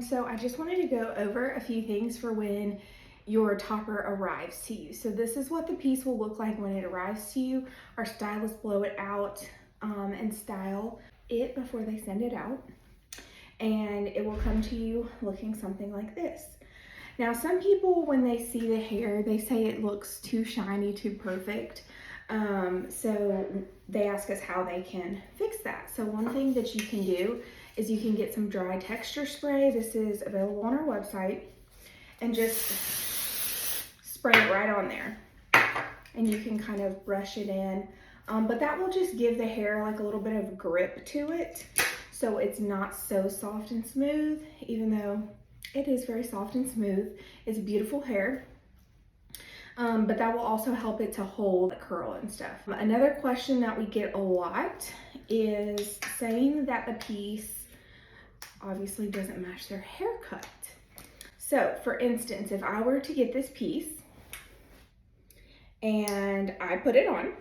So I just wanted to go over a few things for when your topper arrives to you. So this is what the piece will look like when it arrives to you. Our stylists blow it out and style it before they send it out. And it will come to you looking something like this. Now, some people, when they see the hair, they say it looks too shiny, too perfect. So they ask us how they can fix that. So one thing that you can do is you can get some dry texture spray. This is available on our website, and just spray it right on there. And you can kind of brush it in, but that will just give the hair like a little bit of grip to it. So it's not so soft and smooth, even though it is very soft and smooth. It's beautiful hair. But that will also help it to hold the curl and stuff. Another question that we get a lot is saying that the piece obviously doesn't match their haircut. So for instance, if I were to get this piece and I put it on,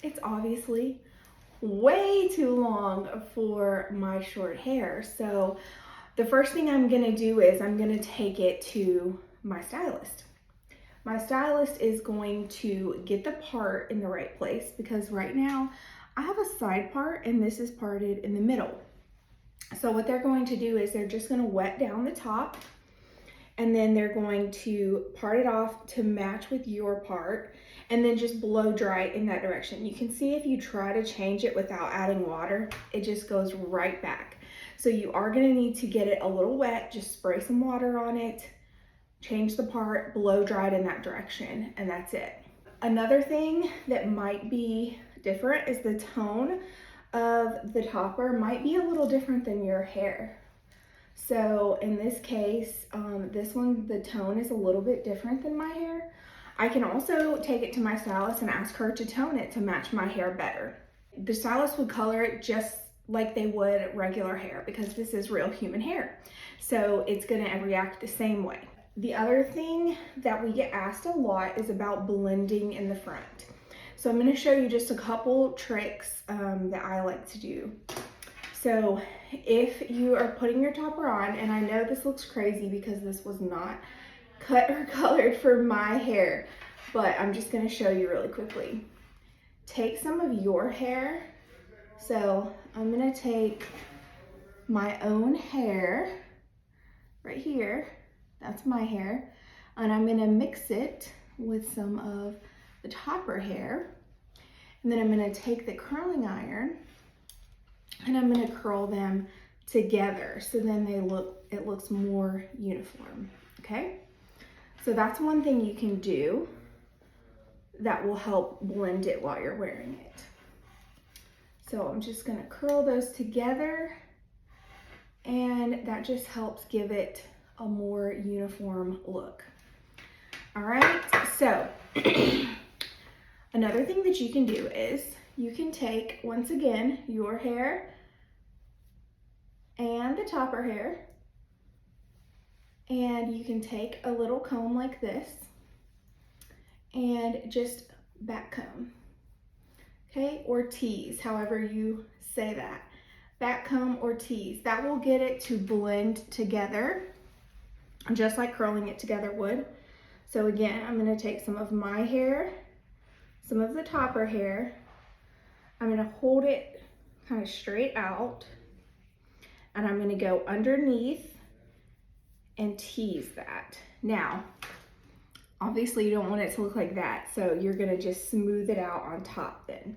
it's obviously way too long for my short hair. So the first thing I'm gonna do is I'm gonna take it to my stylist. My stylist is going to get the part in the right place, because right now I have a side part and this is parted in the middle. So what they're going to do is they're just going to wet down the top, and then they're going to part it off to match with your part, and then just blow dry it in that direction. You can see if you try to change it without adding water, it just goes right back. So you are going to need to get it a little wet, just spray some water on it, change the part, blow dry it in that direction, and that's it. Another thing that might be different is the tone of the topper might be a little different than your hair. So in this case, this one, the tone is a little bit different than my hair. I can also take it to my stylist and ask her to tone it to match my hair better. The stylist would color it just like they would regular hair, because this is real human hair. So it's gonna react the same way. The other thing that we get asked a lot is about blending in the front. So I'm going to show you just a couple tricks that I like to do. So if you are putting your topper on, and I know this looks crazy because this was not cut or colored for my hair, but I'm just going to show you really quickly. Take some of your hair. So I'm going to take my own hair right here. That's my hair, and I'm gonna mix it with some of the topper hair, and then I'm gonna take the curling iron and I'm gonna curl them together, so then it looks more uniform. Okay, so that's one thing you can do that will help blend it while you're wearing it. So I'm just gonna curl those together, and that just helps give it a more uniform look. All right, so another thing that you can do is you can take, once again, your hair and the topper hair, and you can take a little comb like this and just back comb, okay, or tease, however you say that. Back comb or tease, that will get it to blend together, just like curling it together would. So again, I'm going to take some of my hair, some of the topper hair, I'm going to hold it kind of straight out, and I'm going to go underneath and tease that. Now, obviously you don't want it to look like that, so you're going to just smooth it out on top then.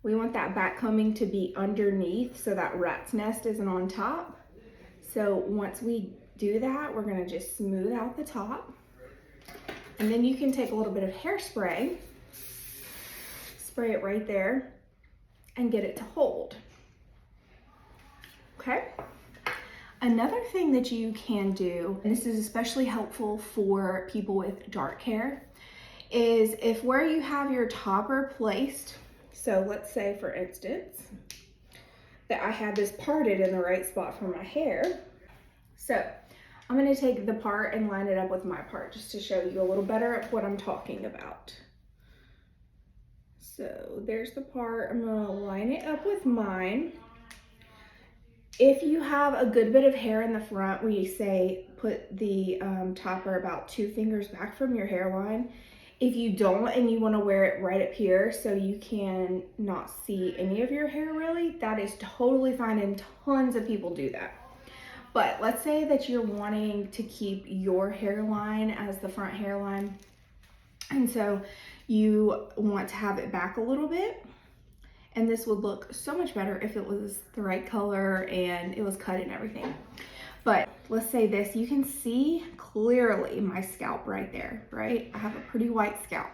We want that back combing to be underneath so that rat's nest isn't on top. So once we do that, we're gonna just smooth out the top, and then you can take a little bit of hairspray, spray it right there, and get it to hold. Okay. Another thing that you can do, and this is especially helpful for people with dark hair, is if where you have your topper placed, so let's say for instance that I had this parted in the right spot for my hair. So I'm going to take the part and line it up with my part just to show you a little better of what I'm talking about. So there's the part. I'm going to line it up with mine. If you have a good bit of hair in the front, we say put the topper about 2 fingers back from your hairline. If you don't and you want to wear it right up here so you can not see any of your hair really, that is totally fine, and tons of people do that. But let's say that you're wanting to keep your hairline as the front hairline, and so you want to have it back a little bit. And this would look so much better if it was the right color and it was cut and everything. But let's say this, you can see clearly my scalp right there, right? I have a pretty white scalp,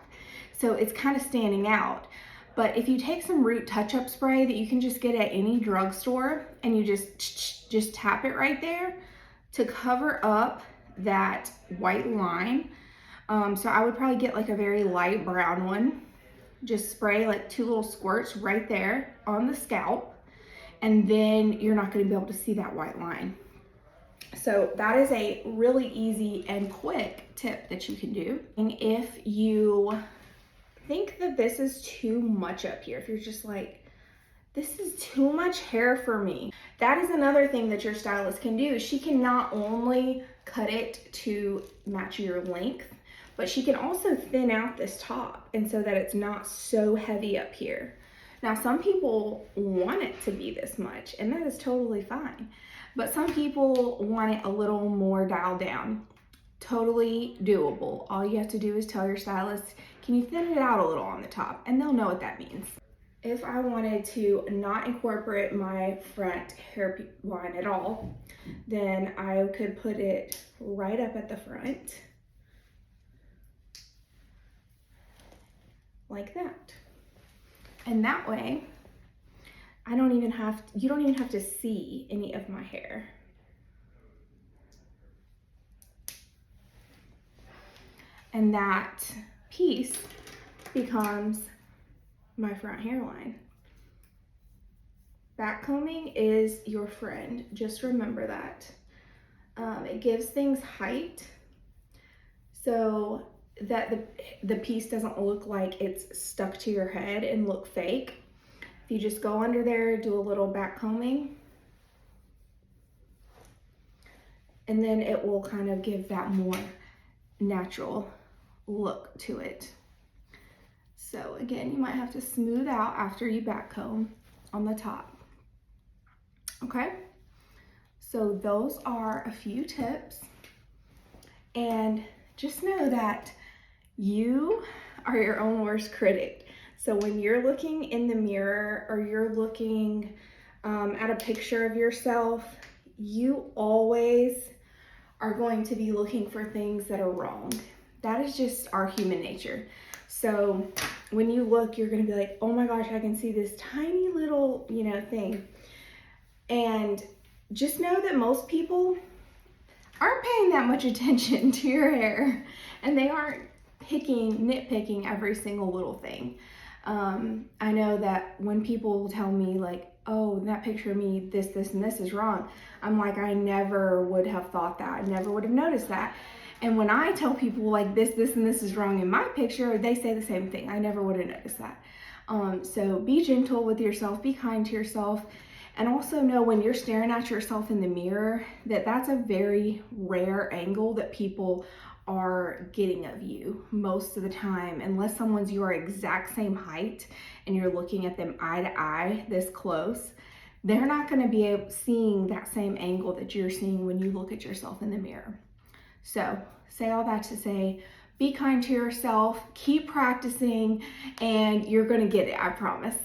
so it's kind of standing out. But if you take some root touch-up spray that you can just get at any drugstore, and you just tap it right there to cover up that white line. So I would probably get like a very light brown one. Just spray like 2 little squirts right there on the scalp, and then you're not going to be able to see that white line. So that is a really easy and quick tip that you can do. And if you think that this is too much up here, if you're just like, this is too much hair for me, that is another thing that your stylist can do. She can not only cut it to match your length, but she can also thin out this top, and so that it's not so heavy up here. Now, some people want it to be this much, and that is totally fine. But some people want it a little more dialed down. Totally doable. All you have to do is tell your stylist, can you thin it out a little on the top? And they'll know what that means. If I wanted to not incorporate my front hairline at all, then I could put it right up at the front, like that. And that way, you don't even have to see any of my hair. And that piece becomes my front hairline. Backcombing is your friend. Just remember that. It gives things height so that the piece doesn't look like it's stuck to your head and look fake. If you just go under there, do a little backcombing, and then it will kind of give that more natural look to it. So again, you might have to smooth out after you backcomb on the top. Okay, so those are a few tips, and just know that you are your own worst critic. So when you're looking in the mirror, or you're looking at a picture of yourself, you always are going to be looking for things that are wrong. That is just our human nature. So when you look, you're going to be like, oh my gosh, I can see this tiny little, thing. And just know that most people aren't paying that much attention to your hair, and they aren't nitpicking every single little thing. I know that when people tell me like, oh, that picture of me, this, and this is wrong, I'm like, I never would have thought that. I never would have noticed that. And when I tell people like this, and this is wrong in my picture, they say the same thing. I never would have noticed that. So be gentle with yourself, be kind to yourself, and also know when you're staring at yourself in the mirror that that's a very rare angle that people are getting of you most of the time, unless someone's your exact same height and you're looking at them eye to eye this close. They're not going to be seeing that same angle that you're seeing when you look at yourself in the mirror. So say all that to say, be kind to yourself, keep practicing, and you're going to get it, I promise.